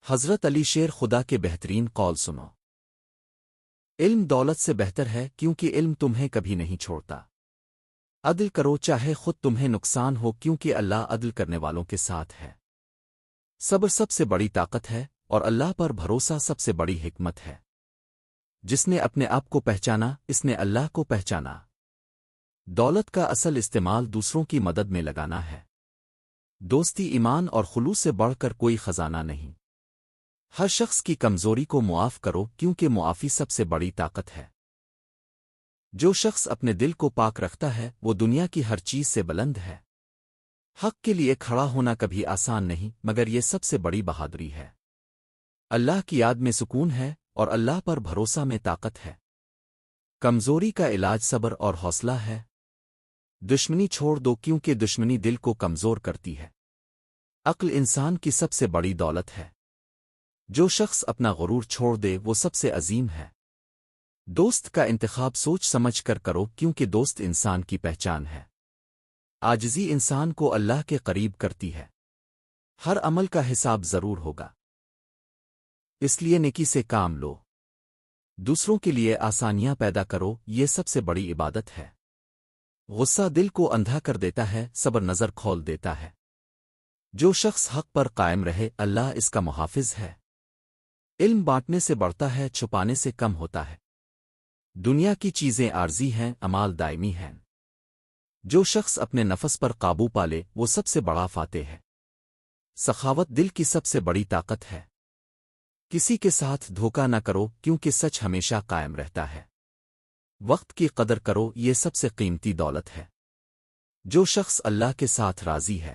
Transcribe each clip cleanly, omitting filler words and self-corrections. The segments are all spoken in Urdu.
حضرت علی شیر خدا کے بہترین قول سنو۔ علم دولت سے بہتر ہے کیونکہ علم تمہیں کبھی نہیں چھوڑتا۔ عدل کرو چاہے خود تمہیں نقصان ہو کیونکہ اللہ عدل کرنے والوں کے ساتھ ہے۔ صبر سب سے بڑی طاقت ہے اور اللہ پر بھروسہ سب سے بڑی حکمت ہے۔ جس نے اپنے آپ کو پہچانا اس نے اللہ کو پہچانا۔ دولت کا اصل استعمال دوسروں کی مدد میں لگانا ہے۔ دوستی ایمان اور خلوص سے بڑھ کر کوئی خزانہ نہیں۔ ہر شخص کی کمزوری کو معاف کرو کیونکہ معافی سب سے بڑی طاقت ہے۔ جو شخص اپنے دل کو پاک رکھتا ہے وہ دنیا کی ہر چیز سے بلند ہے۔ حق کے لیے کھڑا ہونا کبھی آسان نہیں مگر یہ سب سے بڑی بہادری ہے۔ اللہ کی یاد میں سکون ہے اور اللہ پر بھروسہ میں طاقت ہے۔ کمزوری کا علاج صبر اور حوصلہ ہے۔ دشمنی چھوڑ دو کیونکہ دشمنی دل کو کمزور کرتی ہے۔ عقل انسان کی سب سے بڑی دولت ہے۔ جو شخص اپنا غرور چھوڑ دے وہ سب سے عظیم ہے۔ دوست کا انتخاب سوچ سمجھ کر کرو کیونکہ دوست انسان کی پہچان ہے۔ عاجزی انسان کو اللہ کے قریب کرتی ہے۔ ہر عمل کا حساب ضرور ہوگا، اس لیے نیکی سے کام لو۔ دوسروں کے لیے آسانیاں پیدا کرو، یہ سب سے بڑی عبادت ہے۔ غصہ دل کو اندھا کر دیتا ہے، صبر نظر کھول دیتا ہے۔ جو شخص حق پر قائم رہے اللہ اس کا محافظ ہے۔ علم بانٹنے سے بڑھتا ہے، چھپانے سے کم ہوتا ہے۔ دنیا کی چیزیں عارضی ہیں، اعمال دائمی ہیں۔ جو شخص اپنے نفس پر قابو پالے وہ سب سے بڑا فاتح ہے۔ سخاوت دل کی سب سے بڑی طاقت ہے۔ کسی کے ساتھ دھوکہ نہ کرو کیونکہ سچ ہمیشہ قائم رہتا ہے۔ وقت کی قدر کرو، یہ سب سے قیمتی دولت ہے۔ جو شخص اللہ کے ساتھ راضی ہے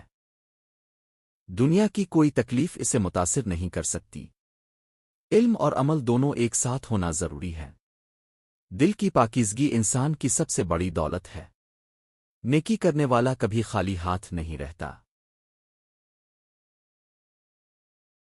دنیا کی کوئی تکلیف اسے متاثر نہیں کر سکتی۔ علم اور عمل دونوں ایک ساتھ ہونا ضروری ہے۔ دل کی پاکیزگی انسان کی سب سے بڑی دولت ہے۔ نیکی کرنے والا کبھی خالی ہاتھ نہیں رہتا۔